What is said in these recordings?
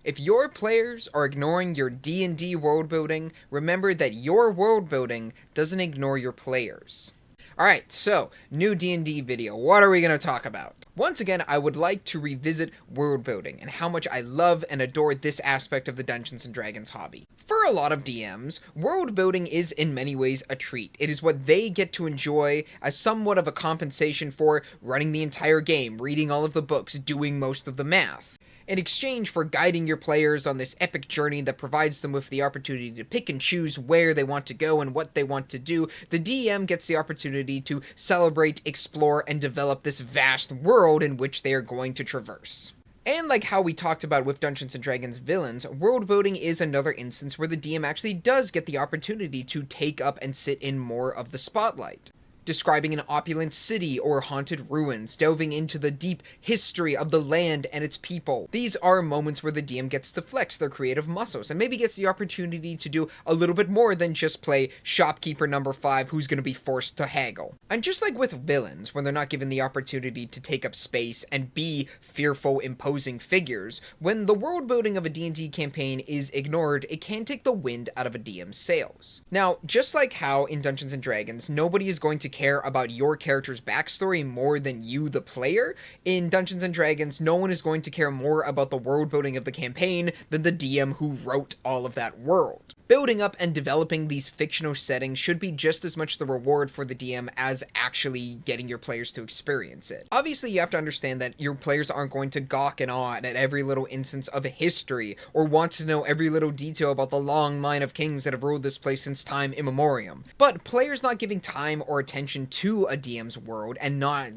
If your players are ignoring your D&D world building, remember that your world building doesn't ignore your players. Alright, so, new D&D video. What are we going to talk about? Once again, I would like to revisit world building and how much I love and adore this aspect of the Dungeons & Dragons hobby. For a lot of DMs, world building is in many ways a treat. It is what they get to enjoy as somewhat of a compensation for running the entire game, reading all of the books, doing most of the math. In exchange for guiding your players on this epic journey that provides them with the opportunity to pick and choose where they want to go and what they want to do, the DM gets the opportunity to celebrate, explore, and develop this vast world in which they are going to traverse. And like how we talked about with Dungeons & Dragons villains, world building is another instance where the DM actually does get the opportunity to take up and sit in more of the spotlight. Describing an opulent city or haunted ruins, delving into the deep history of the land and its people. These are moments where the DM gets to flex their creative muscles and maybe gets the opportunity to do a little bit more than just play shopkeeper number 5 who's going to be forced to haggle. And just like with villains, when they're not given the opportunity to take up space and be fearful, imposing figures, when the world building of a D&D campaign is ignored, it can take the wind out of a DM's sails. Now, just like how in Dungeons & Dragons, nobody is going to care about your character's backstory more than you, the player, in Dungeons & Dragons, no one is going to care more about the world building of the campaign than the DM who wrote all of that world. Building up and developing these fictional settings should be just as much the reward for the DM as actually getting your players to experience it. Obviously, you have to understand that your players aren't going to gawk and awe at every little instance of history, or want to know every little detail about the long line of kings that have ruled this place since time immemorial. But players not giving time or attention to a DM's world and not,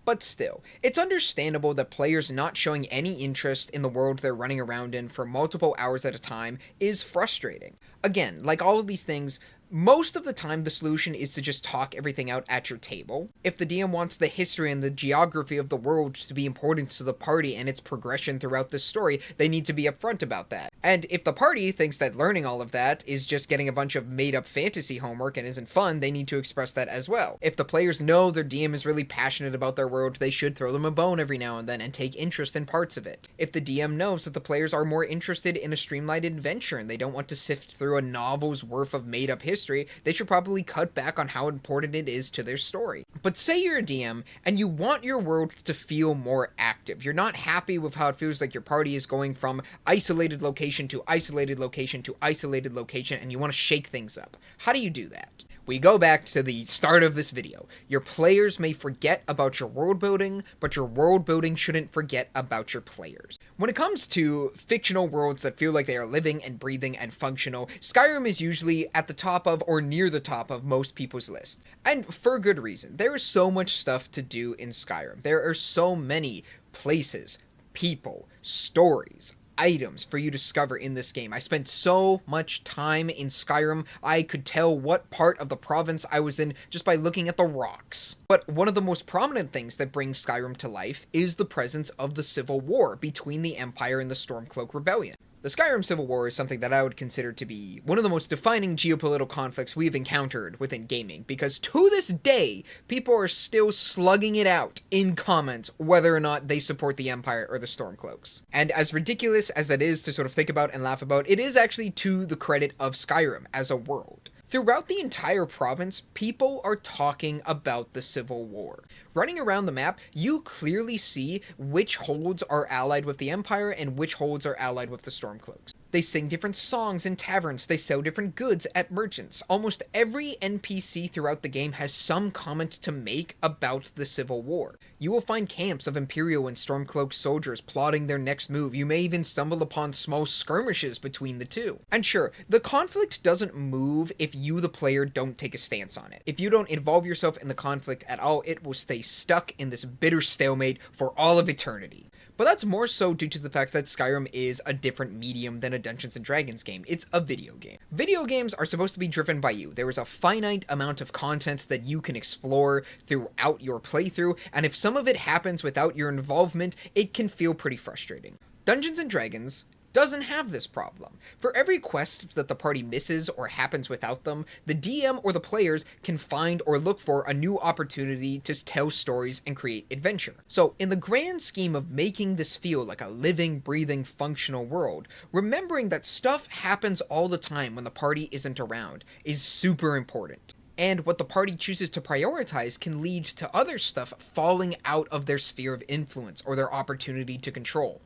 but still, it's understandable that players not showing any interest in the world they're running around in for multiple hours at a time is frustrating. Again, like all of these things, most of the time the solution is to just talk everything out at your table. If the DM wants the history and the geography of the world to be important to the party and its progression throughout the story, they need to be upfront about that. And if the party thinks that learning all of that is just getting a bunch of made-up fantasy homework and isn't fun, they need to express that as well. If the players know their DM is really passionate about their world, they should throw them a bone every now and then and take interest in parts of it. If the DM knows that the players are more interested in a streamlined adventure and they don't want to sift through a novel's worth of made-up history, they should probably cut back on how important it is to their story. But say you're a DM and you want your world to feel more active. You're not happy with how it feels like your party is going from isolated location to isolated location to isolated location, and you want to shake things up. How do you do that? We go back to the start of this video. Your players may forget about your world building, but your world building shouldn't forget about your players. When it comes to fictional worlds that feel like they are living and breathing and functional, Skyrim is usually at the top of or near the top of most people's list. And for good reason. There is so much stuff to do in Skyrim. There are so many places, people, stories, items for you to discover in this game. I spent so much time in Skyrim, I could tell what part of the province I was in just by looking at the rocks. But one of the most prominent things that brings Skyrim to life is the presence of the Civil War between the Empire and the Stormcloak Rebellion. The Skyrim Civil War is something that I would consider to be one of the most defining geopolitical conflicts we've encountered within gaming, because to this day, people are still slugging it out in comments whether or not they support the Empire or the Stormcloaks. And as ridiculous as that is to sort of think about and laugh about, it is actually to the credit of Skyrim as a world. Throughout the entire province, people are talking about the Civil War. Running around the map, you clearly see which holds are allied with the Empire and which holds are allied with the Stormcloaks. They sing different songs in taverns, they sell different goods at merchants. Almost every NPC throughout the game has some comment to make about the Civil War. You will find camps of Imperial and Stormcloak soldiers plotting their next move. You may even stumble upon small skirmishes between the two. And sure, the conflict doesn't move if you, the player, don't take a stance on it. If you don't involve yourself in the conflict at all, it will stay stuck in this bitter stalemate for all of eternity. But that's more so due to the fact that Skyrim is a different medium than a Dungeons & Dragons game. It's a video game. Video games are supposed to be driven by you. There is a finite amount of content that you can explore throughout your playthrough, and if some of it happens without your involvement, it can feel pretty frustrating. Dungeons & Dragons doesn't have this problem. For every quest that the party misses or happens without them, the DM or the players can find or look for a new opportunity to tell stories and create adventure. So, in the grand scheme of making this feel like a living, breathing, functional world, remembering that stuff happens all the time when the party isn't around is super important. And what the party chooses to prioritize can lead to other stuff falling out of their sphere of influence or their opportunity to control.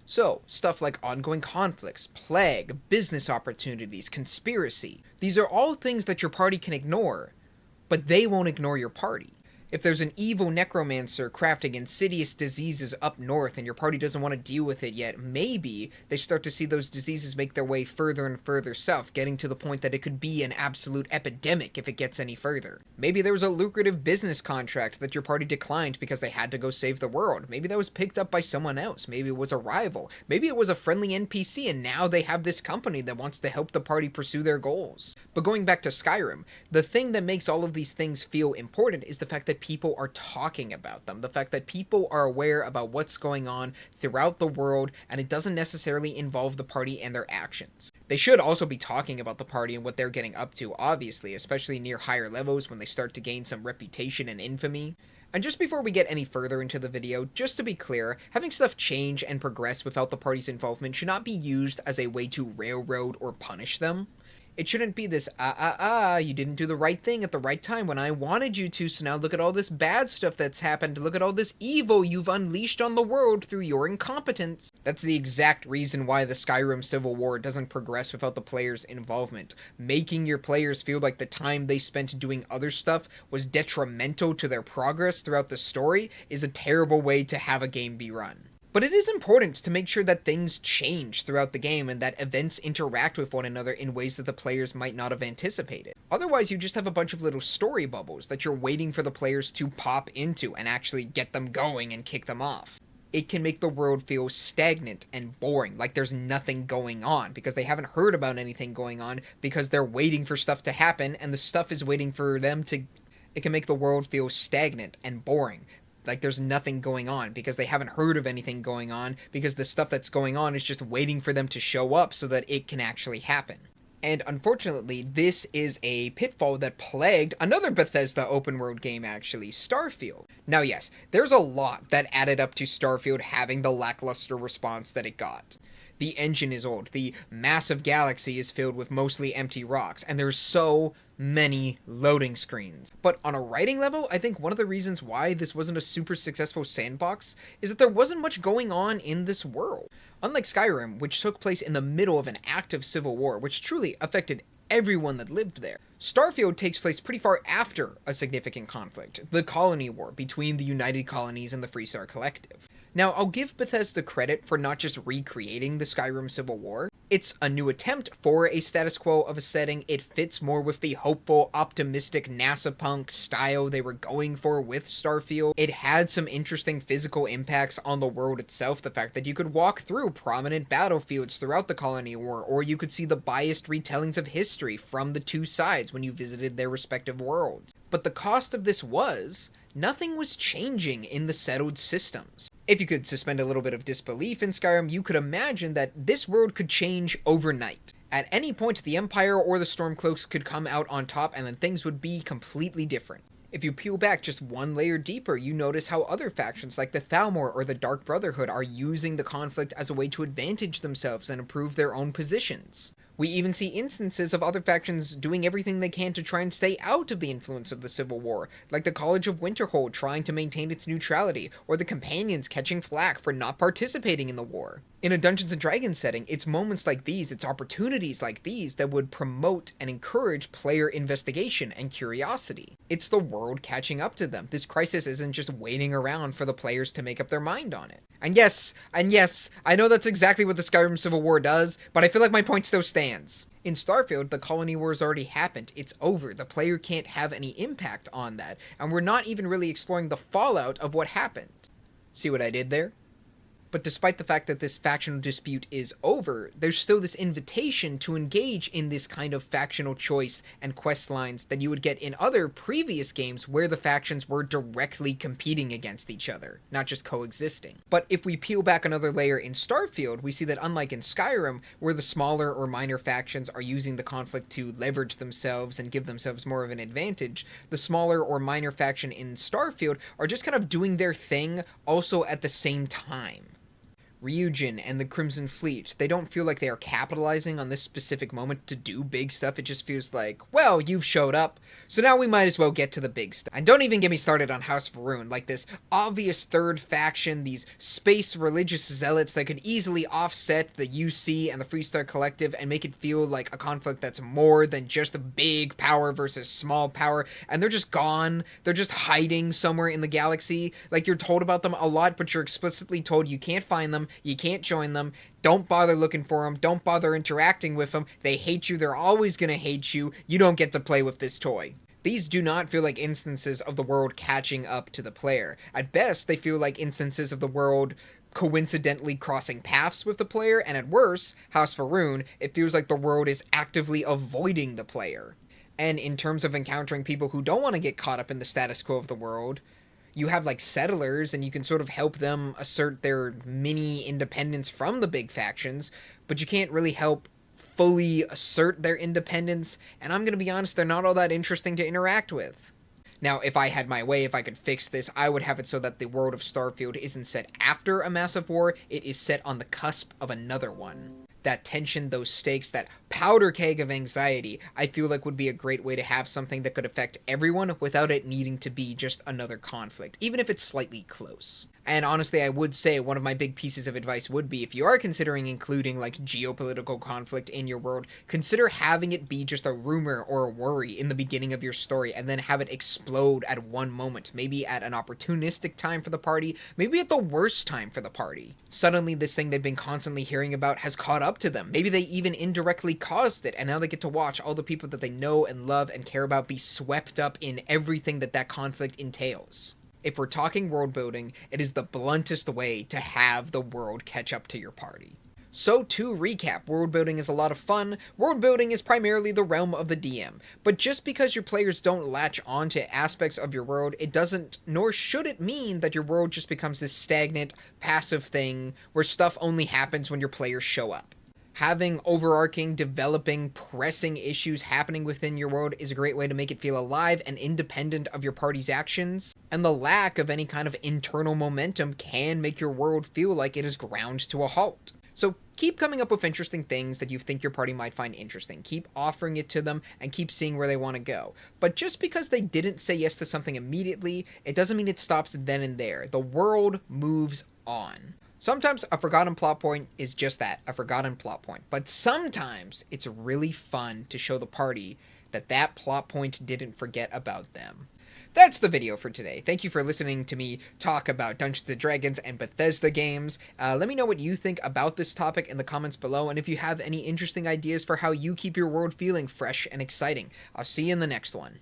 So, stuff like ongoing conflicts, plague, business opportunities, conspiracy. These are all things that your party can ignore, but they won't ignore your party. If there's an evil necromancer crafting insidious diseases up north and your party doesn't want to deal with it yet, maybe they start to see those diseases make their way further and further south, getting to the point that it could be an absolute epidemic if it gets any further. Maybe there was a lucrative business contract that your party declined because they had to go save the world. Maybe that was picked up by someone else. Maybe it was a rival. Maybe it was a friendly NPC and now they have this company that wants to help the party pursue their goals. But going back to Skyrim, the thing that makes all of these things feel important is the fact that people are talking about them, the fact that people are aware about what's going on throughout the world, and it doesn't necessarily involve the party and their actions. They should also be talking about the party and what they're getting up to, obviously, especially near higher levels when they start to gain some reputation and infamy. And just before we get any further into the video, just to be clear, having stuff change and progress without the party's involvement should not be used as a way to railroad or punish them. It shouldn't be this, you didn't do the right thing at the right time when I wanted you to, so now look at all this bad stuff that's happened, look at all this evil you've unleashed on the world through your incompetence. That's the exact reason why the Skyrim Civil War doesn't progress without the players' involvement. Making your players feel like the time they spent doing other stuff was detrimental to their progress throughout the story is a terrible way to have a game be run. But it is important to make sure that things change throughout the game and that events interact with one another in ways that the players might not have anticipated. Otherwise, you just have a bunch of little story bubbles that you're waiting for the players to pop into and actually get them going and kick them off. It can make the world feel stagnant and boring, like there's nothing going on, because they haven't heard about anything going on, because they're waiting for stuff to happen, and the stuff is waiting for them to... It can make the world feel stagnant and boring, like there's nothing going on, because they haven't heard of anything going on, because the stuff that's going on is just waiting for them to show up so that it can actually happen. And unfortunately, this is a pitfall that plagued another Bethesda open world game actually, Starfield. Now yes, there's a lot that added up to Starfield having the lackluster response that it got. The engine is old, the massive galaxy is filled with mostly empty rocks, and there's so many loading screens. But on a writing level, I think one of the reasons why this wasn't a super successful sandbox is that there wasn't much going on in this world. Unlike Skyrim, which took place in the middle of an active civil war, which truly affected everyone that lived there, Starfield takes place pretty far after a significant conflict, the Colony War between the United Colonies and the Freestar Collective. Now, I'll give Bethesda credit for not just recreating the Skyrim Civil War. It's a new attempt for a status quo of a setting. It fits more with the hopeful, optimistic NASA punk style they were going for with Starfield. It had some interesting physical impacts on the world itself. The fact that you could walk through prominent battlefields throughout the Colony War, or you could see the biased retellings of history from the two sides when you visited their respective worlds. But the cost of this was, nothing was changing in the settled systems. If you could suspend a little bit of disbelief in Skyrim, you could imagine that this world could change overnight. At any point, the Empire or the Stormcloaks could come out on top and then things would be completely different. If you peel back just one layer deeper, you notice how other factions like the Thalmor or the Dark Brotherhood are using the conflict as a way to advantage themselves and improve their own positions. We even see instances of other factions doing everything they can to try and stay out of the influence of the Civil War, like the College of Winterhold trying to maintain its neutrality, or the Companions catching flack for not participating in the war. In a Dungeons & Dragons setting, it's moments like these, it's opportunities like these that would promote and encourage player investigation and curiosity. It's the world catching up to them. This crisis isn't just waiting around for the players to make up their mind on it. And yes, I know that's exactly what the Skyrim Civil War does, but I feel like my point still stands. In Starfield, the Colony Wars already happened. It's over. The player can't have any impact on that, and we're not even really exploring the fallout of what happened. See what I did there? But despite the fact that this factional dispute is over, there's still this invitation to engage in this kind of factional choice and quest lines that you would get in other previous games where the factions were directly competing against each other, not just coexisting. But if we peel back another layer in Starfield, we see that unlike in Skyrim, where the smaller or minor factions are using the conflict to leverage themselves and give themselves more of an advantage, the smaller or minor faction in Starfield are just kind of doing their thing also at the same time. Ryujin and the Crimson Fleet, they don't feel like they are capitalizing on this specific moment to do big stuff. It just feels like, well, you've showed up, so now we might as well get to the big stuff. And don't even get me started on House Va'ruun, like this obvious third faction, these space religious zealots that could easily offset the UC and the Freestar Collective and make it feel like a conflict that's more than just a big power versus small power, and they're just gone. They're just hiding somewhere in the galaxy. Like, you're told about them a lot, but you're explicitly told you can't find them, you can't join them, don't bother looking for them, don't bother interacting with them, they hate you, they're always gonna hate you, you don't get to play with this toy. These do not feel like instances of the world catching up to the player. At best, they feel like instances of the world coincidentally crossing paths with the player, and at worst, House Va'ruun, it feels like the world is actively avoiding the player. And in terms of encountering people who don't want to get caught up in the status quo of the world, you have like settlers and you can sort of help them assert their mini independence from the big factions, but you can't really help fully assert their independence, and I'm gonna be honest, they're not all that interesting to interact with. Now, if I had my way, if I could fix this, I would have it so that the world of Starfield isn't set after a massive war, it is set on the cusp of another one. That tension, those stakes, that powder keg of anxiety, I feel like would be a great way to have something that could affect everyone without it needing to be just another conflict, even if it's slightly close. And honestly, I would say one of my big pieces of advice would be, if you are considering including like geopolitical conflict in your world, consider having it be just a rumor or a worry in the beginning of your story and then have it explode at one moment, maybe at an opportunistic time for the party, maybe at the worst time for the party. Suddenly this thing they've been constantly hearing about has caught up to them. Maybe they even indirectly caused it, and now they get to watch all the people that they know and love and care about be swept up in everything that that conflict entails. If we're talking world building, it is the bluntest way to have the world catch up to your party. So to recap, world building is a lot of fun. World building is primarily the realm of the DM, but just because your players don't latch on to aspects of your world, it doesn't, nor should it mean that your world just becomes this stagnant, passive thing where stuff only happens when your players show up. Having overarching, developing, pressing issues happening within your world is a great way to make it feel alive and independent of your party's actions, and the lack of any kind of internal momentum can make your world feel like it is ground to a halt. So keep coming up with interesting things that you think your party might find interesting. Keep offering it to them and keep seeing where they want to go. But just because they didn't say yes to something immediately, it doesn't mean it stops then and there. The world moves on. Sometimes a forgotten plot point is just that, a forgotten plot point. But sometimes it's really fun to show the party that that plot point didn't forget about them. That's the video for today. Thank you for listening to me talk about Dungeons & Dragons and Bethesda games. Let me know what you think about this topic in the comments below, and if you have any interesting ideas for how you keep your world feeling fresh and exciting. I'll see you in the next one.